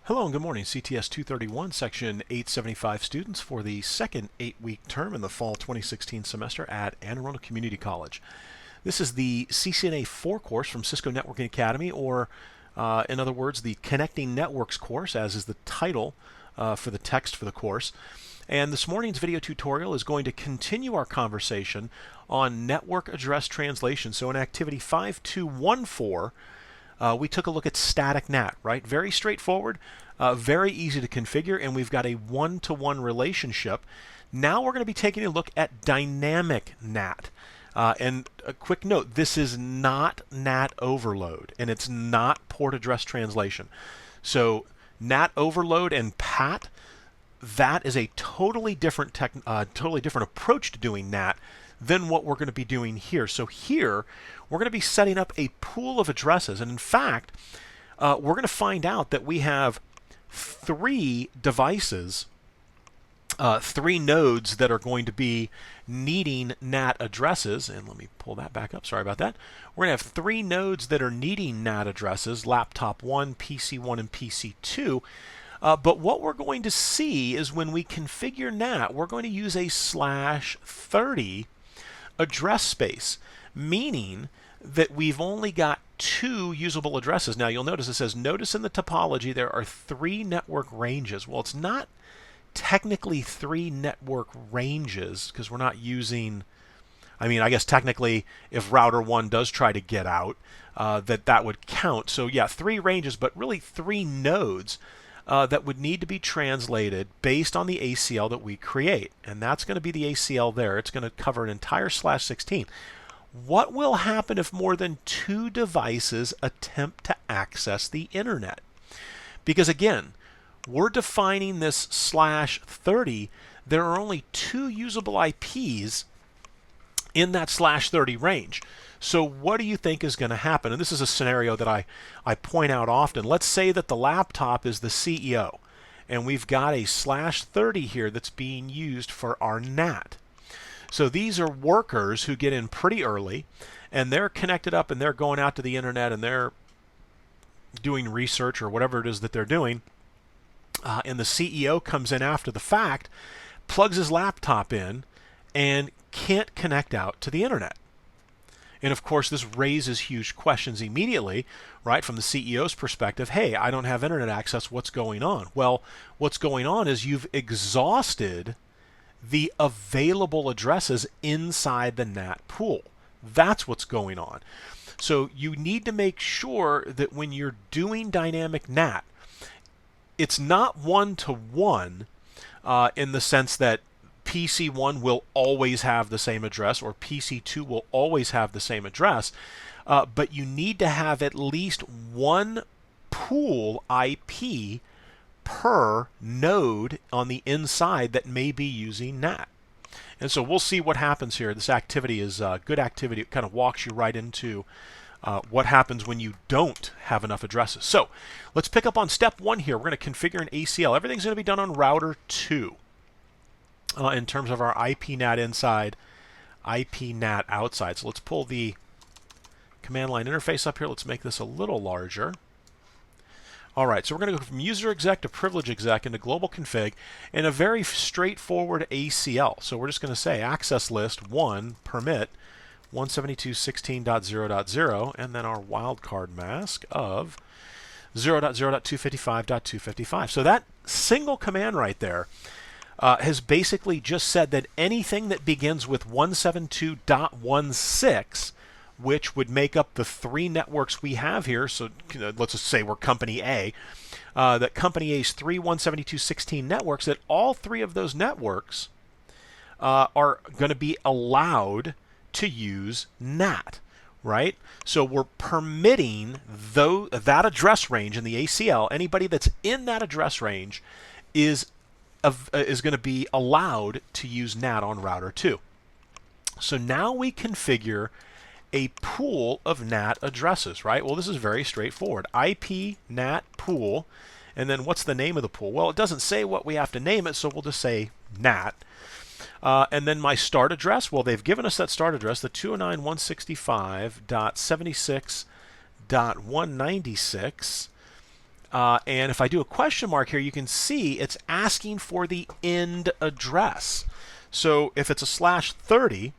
Hello and good morning, CTS231 Section 875 students for the second 8-week term in the fall 2016 semester at Anne Arundel Community College. This is the CCNA 4 course from Cisco Networking Academy, or in other words, the Connecting Networks course, as is the title for the text for the course. And this morning's video tutorial is going to continue our conversation on network address translation. So in activity 5214, we took a look at static NAT, right? Very straightforward, very easy to configure, and we've got a one-to-one relationship. Now we're going to be taking a look at dynamic NAT. And a quick note, this is not NAT overload, and it's not port address translation. So NAT overload and PAT, that is a totally different approach to doing NAT than what we're going to be doing here. So here, we're going to be setting up a pool of addresses. And in fact, we're going to find out that we have three devices, three nodes that are going to be needing NAT addresses. And let me pull that back up. Sorry about that. We're going to have three nodes that are needing NAT addresses, laptop 1, PC 1, and PC 2. But what we're going to see is when we configure NAT, we're going to use a /30 address space, meaning that we've only got two usable addresses. Now you'll notice it says, notice in the topology there are three network ranges. Well, it's not technically three network ranges because we're not using, I guess technically if router 1 does try to get out, that would count. So yeah, three ranges, but really three nodes that would need to be translated based on the ACL that we create. And that's going to be the ACL there. It's going to cover an entire /16. What will happen if more than two devices attempt to access the internet? Because again, we're defining this /30. There are only two usable IPs in that /30 range. So what do you think is going to happen? And this is a scenario that I point out often. Let's say that the laptop is the CEO, and we've got a /30 here that's being used for our NAT. So these are workers who get in pretty early, and they're connected up, and they're going out to the internet, and they're doing research or whatever it is that they're doing. And the CEO comes in after the fact, plugs his laptop in, and can't connect out to the internet. And of course, this raises huge questions immediately, right, from the CEO's perspective. Hey, I don't have internet access. What's going on? Well, what's going on is you've exhausted the available addresses inside the NAT pool. That's what's going on. So you need to make sure that when you're doing dynamic NAT, it's not one-to-one in the sense that PC 1 will always have the same address, or PC 2 will always have the same address, but you need to have at least one pool IP per node on the inside that may be using NAT. And so we'll see what happens here. This activity is a good activity. It kind of walks you right into what happens when you don't have enough addresses. So let's pick up on step 1 here. We're going to configure an ACL. Everything's going to be done on router 2. In terms of our IP NAT inside, IP NAT outside. So let's pull the command line interface up here. Let's make this a little larger. All right, so we're going to go from user exec to privilege exec into global config in a very straightforward ACL. So we're just going to say access list 1 permit 172.16.0.0 and then our wildcard mask of 0.0.255.255. So that single command right there has basically just said that anything that begins with 172.16, which would make up the three networks we have here, so let's just say we're company A, that company A's three 172.16 networks, that all three of those networks are going to be allowed to use NAT, right? So we're permitting that address range in the ACL, anybody that's in that address range is going to be allowed to use NAT on router 2. So now we configure a pool of NAT addresses, right? Well, this is very straightforward. IP NAT pool, and then what's the name of the pool? Well, it doesn't say what we have to name it, so we'll just say NAT. And then my start address, well, they've given us that start address, the 209.165.76.196. And if I do a question mark here, you can see it's asking for the end address. So if it's a /30,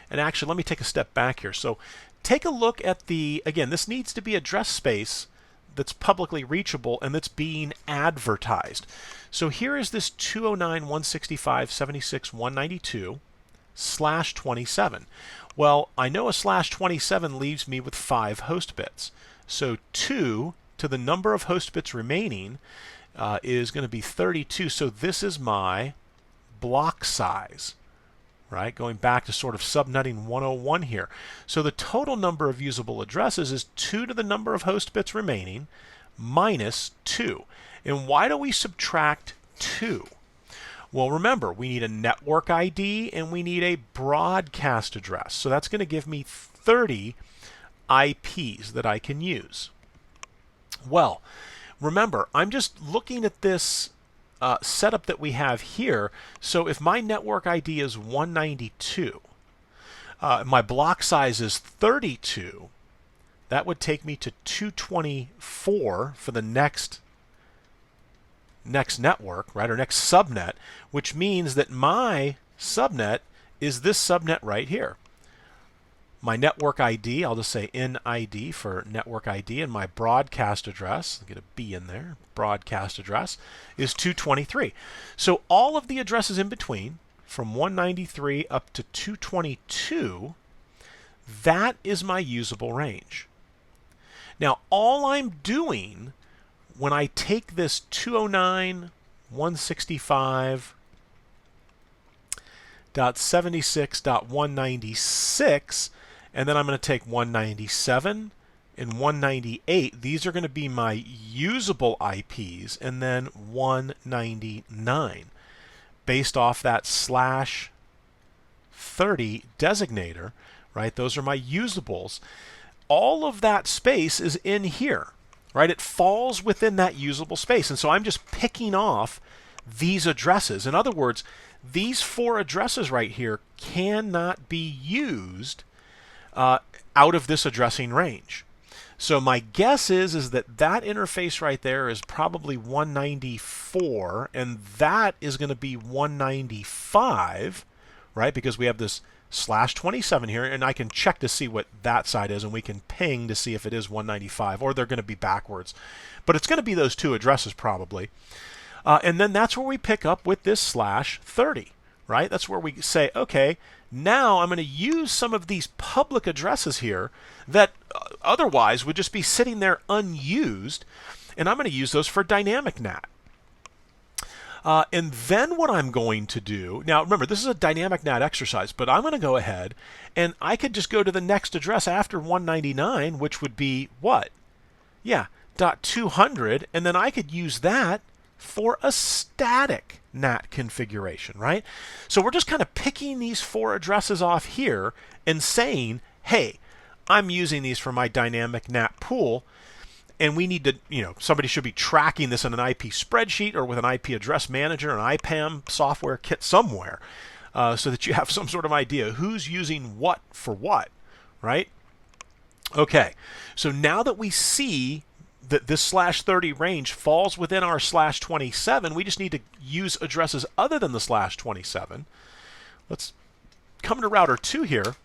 and actually let me take a step back here. So take a look at the, again, this needs to be address space that's publicly reachable and that's being advertised. So here is this 209.165.76.192/27. Well, I know a /27 leaves me with 5 host bits. So 2 to the number of host bits remaining is going to be 32. So this is my block size, right? Going back to sort of subnetting 101 here. So the total number of usable addresses is 2 to the number of host bits remaining minus 2. And why do we subtract 2? Well, remember, we need a network ID and we need a broadcast address. So that's going to give me 30 IPs that I can use. Well, remember, I'm just looking at this setup that we have here. So if my network ID is 192, my block size is 32, that would take me to 224 for the next network, right, or next subnet, which means that my subnet is this subnet right here. My network ID, I'll just say NID for network ID, and my broadcast address, I'll get a B in there, broadcast address, is 223. So all of the addresses in between, from 193 up to 222, that is my usable range. Now, all I'm doing when I take this 209.165.76.196, and then I'm going to take 197 and 198. These are going to be my usable IPs, and then 199. Based off that /30 designator, right? Those are my usables. All of that space is in here, right? It falls within that usable space. And so I'm just picking off these addresses. In other words, these 4 addresses right here cannot be used out of this addressing range. So my guess is that interface right there is probably 194, and that is going to be 195, right? Because we have this /27 here, and I can check to see what that side is, and we can ping to see if it is 195, or they're going to be backwards. But it's going to be those 2 addresses probably. And then that's where we pick up with this /30, right? That's where we say, okay, now I'm going to use some of these public addresses here that otherwise would just be sitting there unused, and I'm going to use those for dynamic NAT. And then what I'm going to do, now remember, this is a dynamic NAT exercise, but I'm going to go ahead and I could just go to the next address after 199, which would be what? Yeah, .200, and then I could use that for a static NAT configuration, right? So we're just kind of picking these 4 addresses off here and saying, hey, I'm using these for my dynamic NAT pool, and we need to, somebody should be tracking this in an IP spreadsheet or with an IP address manager, an IPAM software kit somewhere, so that you have some sort of idea who's using what for what, right? Okay, so now that we see that this /30 range falls within our /27, we just need to use addresses other than the /27. Let's come to router 2 here.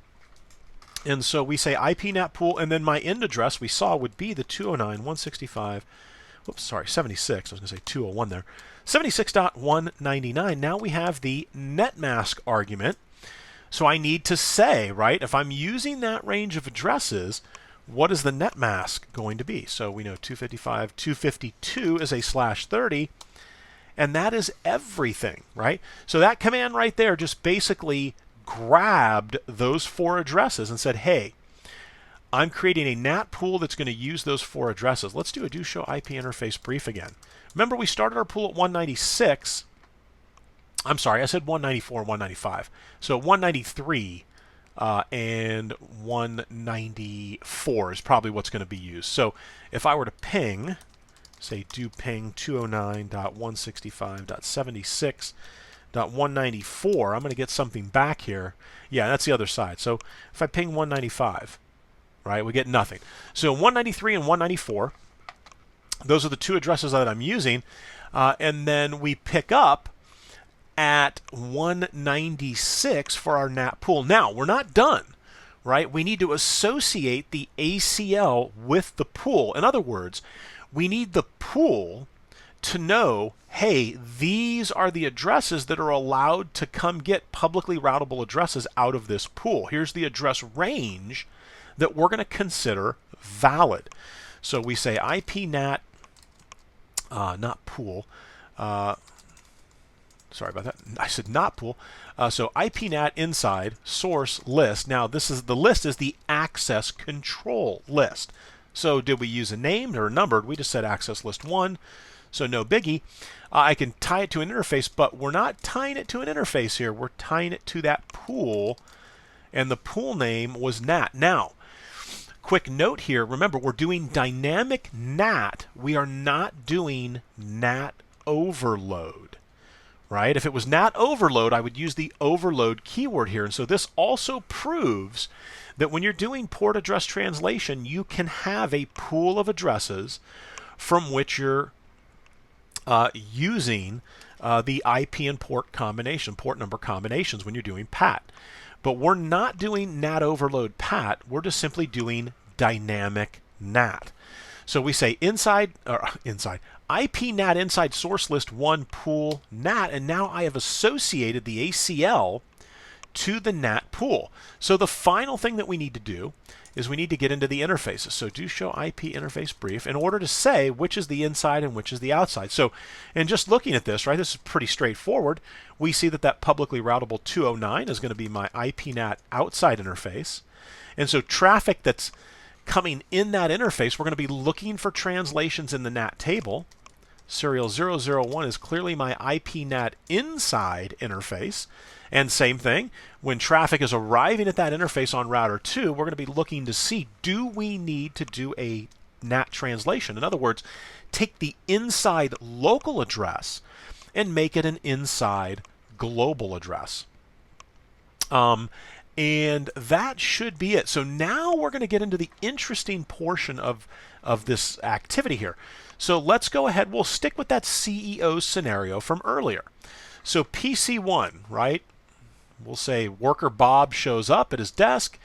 And so we say IP NAT pool, and then my end address we saw would be the 76. I was going to say 201 there. 76.199. Now we have the net mask argument. So I need to say, right, if I'm using that range of addresses, what is the net mask going to be? So we know 255, 252 is a /30, and that is everything, right? So that command right there just basically grabbed those 4 addresses and said, hey, I'm creating a NAT pool that's going to use those 4 addresses. Let's do a do show IP interface brief again. Remember, we started our pool at 196. I'm sorry, I said 194 and 195. So 193 and 194 is probably what's going to be used. So if I were to ping, say do ping 209.165.76.194, I'm going to get something back here. Yeah, that's the other side. So if I ping 195, right, we get nothing. So 193 and 194, Those are the two addresses that I'm using. And then we pick up at 196 for our NAT pool. Now, we're not done, right? We need to associate the ACL with the pool. In other words, we need the pool to know, hey, these are the addresses that are allowed to come get publicly routable addresses out of this pool. Here's the address range that we're going to consider valid. So we say IPNAT, not pool. Sorry about that. I said not pool. So IPNAT inside source list. Now this is the list is the access control list. So did we use a named or a numbered? We just said access list 1. So no biggie. I can tie it to an interface, but we're not tying it to an interface here. We're tying it to that pool, and the pool name was NAT. Now, quick note here. Remember, we're doing dynamic NAT. We are not doing NAT overload, right? If it was NAT overload, I would use the overload keyword here. And so this also proves that when you're doing port address translation, you can have a pool of addresses from which you're using the IP and port combination, port number combinations when you're doing PAT. But we're not doing NAT overload PAT. We're just simply doing dynamic NAT. So we say inside IP NAT inside source list 1 pool NAT, and now I have associated the ACL to the NAT pool. So the final thing that we need to do is we need to get into the interfaces. So do show IP interface brief in order to say which is the inside and which is the outside. So, and just looking at this, right, this is pretty straightforward. We see that that publicly routable 209 is going to be my IPNAT outside interface. And so traffic that's coming in that interface, we're going to be looking for translations in the NAT table. Serial 001 is clearly my IPNAT inside interface. And same thing, when traffic is arriving at that interface on router 2, we're going to be looking to see, do we need to do a NAT translation? In other words, take the inside local address and make it an inside global address. And that should be it. So now we're going to get into the interesting portion of this activity here. So let's go ahead. We'll stick with that CEO scenario from earlier. So PC1, right? We'll say worker Bob shows up at his desk.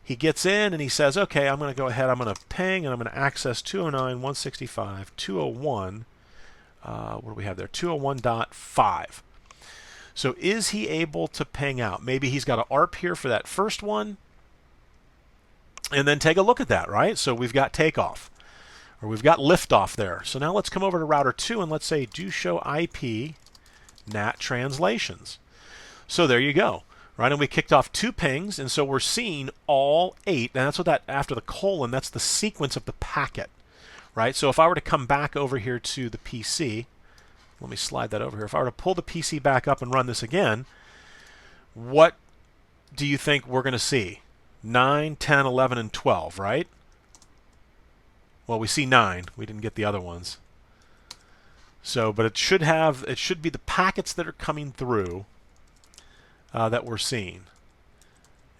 He gets in and he says, okay, I'm going to go ahead, I'm going to ping, and I'm going to access 209.165.201. What do we have there? 201.5. So is he able to ping out? Maybe he's got an ARP here for that first one. And then take a look at that, right? So we've got takeoff, or we've got liftoff there. So now let's come over to router 2 and let's say do show IP NAT translations. So there you go, right? And we kicked off 2 pings, and so we're seeing all 8. And that's what that, after the colon, that's the sequence of the packet, right? So if I were to come back over here to the PC, let me slide that over here. If I were to pull the PC back up and run this again, what do you think we're going to see? 9, 10, 11, and 12, right? Well, we see 9. We didn't get the other ones. So, but it should be the packets that are coming through that we're seeing.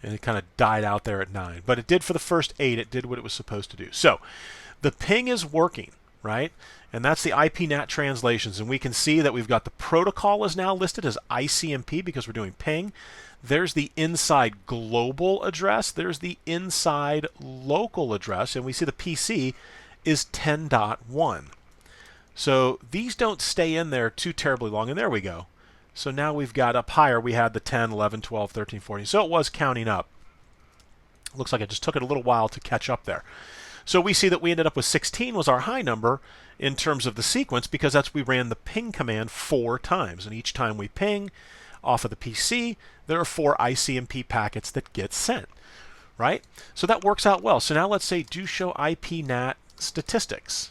And it kind of died out there at 9. But it did for the first 8. It did what it was supposed to do. So the ping is working, right? And that's the IPNAT translations. And we can see that we've got the protocol is now listed as ICMP because we're doing ping. There's the inside global address. There's the inside local address. And we see the PC is 10.1. So these don't stay in there too terribly long. And there we go. So now we've got up higher, we had the 10, 11, 12, 13, 14. So it was counting up. Looks like it just took it a little while to catch up there. So we see that we ended up with 16 was our high number in terms of the sequence because that's we ran the ping command 4 times. And each time we ping off of the PC, there are 4 ICMP packets that get sent, right? So that works out well. So now let's say do show IPNAT statistics.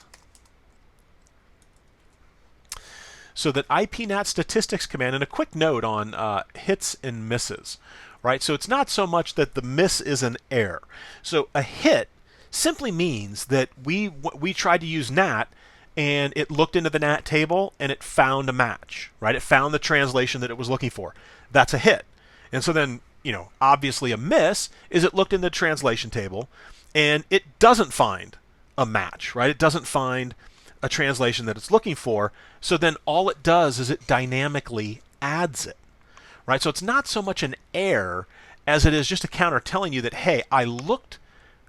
So that IPNAT statistics command, and a quick note on hits and misses, right? So it's not so much that the miss is an error. So a hit simply means that we tried to use NAT and it looked into the NAT table and it found a match, right? It found the translation that it was looking for. That's a hit. And so then, you know, obviously a miss is it looked in the translation table and it doesn't find a match, right? It doesn't find a translation that it's looking for. So then all it does is it dynamically adds it, right? So it's not so much an error as it is just a counter telling you that, hey, I looked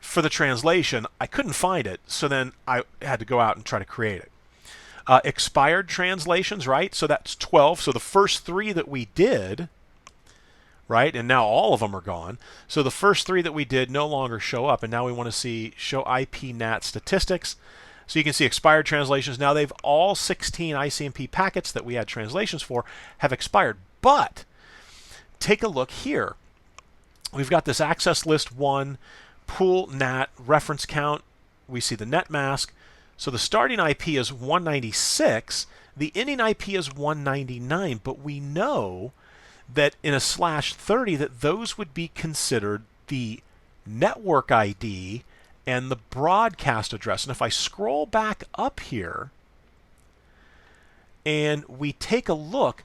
for the translation, I couldn't find it, so then I had to go out and try to create it. Expired translations, right? So that's 12. So the first 3 that we did, right, and now all of them are gone. So the first 3 that we did no longer show up, and now we want to see show IP NAT statistics. So you can see expired translations. Now they've all 16 ICMP packets that we had translations for have expired. But take a look here. We've got this access list 1, pool NAT, reference count. We see the net mask. So the starting IP is 196. The ending IP is 199. But we know that in a /30 that those would be considered the network ID and the broadcast address. And if I scroll back up here and we take a look,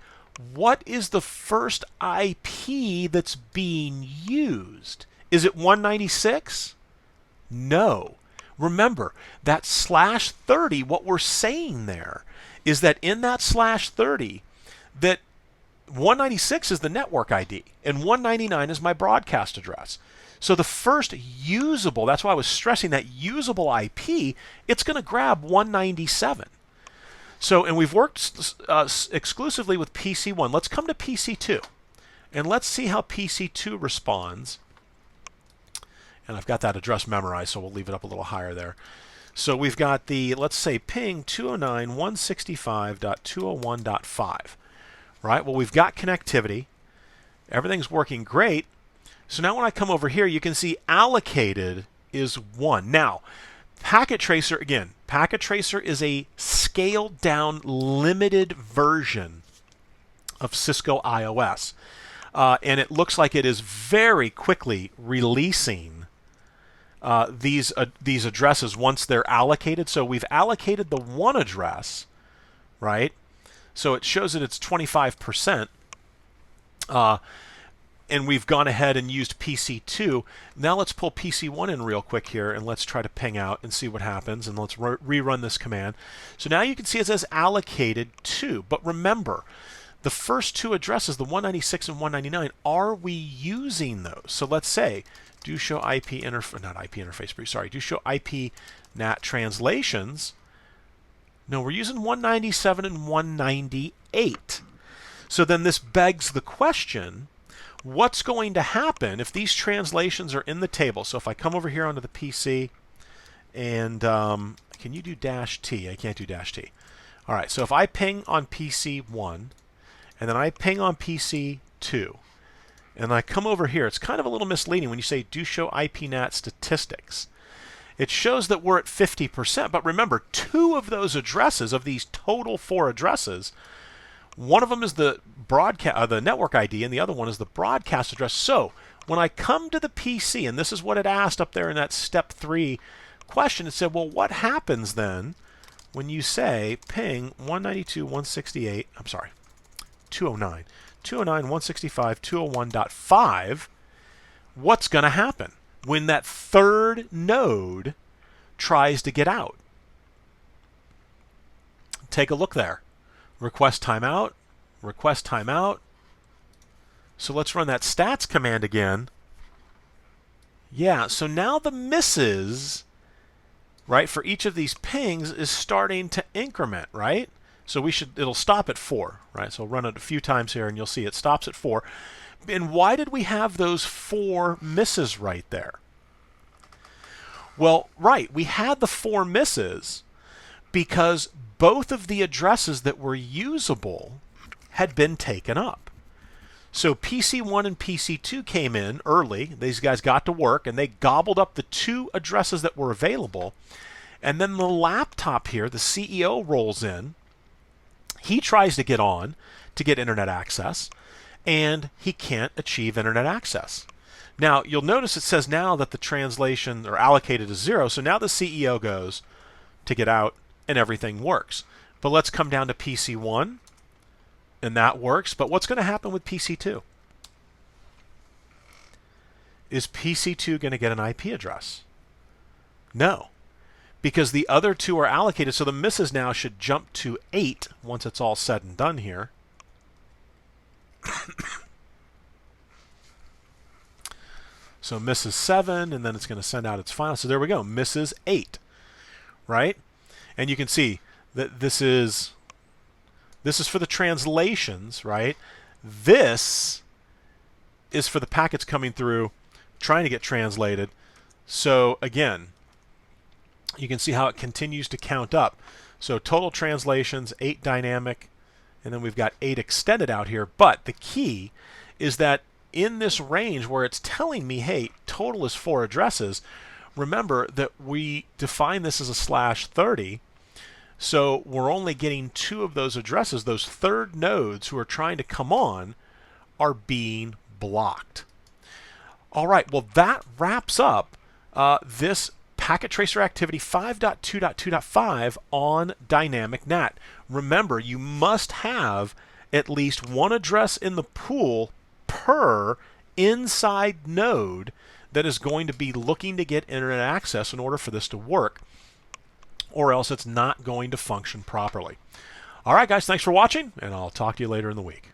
what is the first IP that's being used? Is it 196? No. Remember, that /30, what we're saying there is that in that /30, that 196 is the network ID and 199 is my broadcast address. So the first usable, that's why I was stressing that usable IP, it's going to grab 197. So, and we've worked exclusively with PC1. Let's come to PC2 and let's see how PC2 responds. And I've got that address memorized, so we'll leave it up a little higher there. So we've got the, let's say, ping 209.165.201.5. Right? Well, we've got connectivity. Everything's working great. So now when I come over here, you can see allocated is 1. Now, Packet Tracer, again, Packet Tracer is a scaled down, limited version of Cisco iOS. And it looks like it is very quickly releasing these addresses once they're allocated. So we've allocated the 1 address, right? So it shows that it's 25%. And we've gone ahead and used PC2. Now let's pull PC1 in real quick here, and let's try to ping out and see what happens. And let's rerun this command. So now you can see it says allocated 2. But remember, the first 2 addresses, the 196 and 199, are we using those? So let's say do show IP interface, sorry, do show IP NAT translations. No, we're using 197 and 198. So then this begs the question, what's going to happen if these translations are in the table? So if I come over here onto the PC and can you do -T? I can't do -T. All right, so if I ping on PC1 and then I ping on PC2 and I come over here, it's kind of a little misleading when you say do show IP NAT statistics. It shows that we're at 50%, but remember, 2 of those addresses, of these total 4 addresses, one of them is the the network ID, and the other one is the broadcast address. So when I come to the PC, and this is what it asked up there in that step 3 question, it said, well, what happens then when you say ping 192.168, I'm sorry, 209, 209.165.201.5, what's going to happen when that third node tries to get out? Take a look there. Request timeout, request timeout. So let's run that stats command again. Yeah, so now the misses, right, for each of these pings is starting to increment, right? So it'll stop at 4, right? So I'll run it a few times here and you'll see it stops at 4. And why did we have those 4 misses right there? Well, right, we had the 4 misses because both of the addresses that were usable had been taken up. So PC1 and PC2 came in early. These guys got to work and they gobbled up the 2 addresses that were available. And then the laptop here, the CEO rolls in. He tries to get on to get internet access, and he can't achieve internet access. Now, you'll notice it says now that the translation or allocated is 0, so now the CEO goes to get out and everything works. But let's come down to PC1, and that works. But what's going to happen with PC2? Is PC2 going to get an IP address? No, because the other two are allocated. So the misses now should jump to 8 once it's all said and done here. So misses 7, and then it's going to send out its final. So there we go, misses 8, right? And you can see that this is for the translations, right? This is for the packets coming through, trying to get translated. So again, you can see how it continues to count up. So total translations, 8 dynamic, and then we've got 8 extended out here. But the key is that in this range where it's telling me, hey, total is 4 addresses, remember that we define this as a /30. So we're only getting 2 of those addresses. Those third nodes who are trying to come on are being blocked. All right, well, that wraps up this Packet Tracer Activity 5.2.2.5 on Dynamic NAT. Remember, you must have at least 1 address in the pool per inside node that is going to be looking to get internet access in order for this to work, or else it's not going to function properly. All right, guys, thanks for watching, and I'll talk to you later in the week.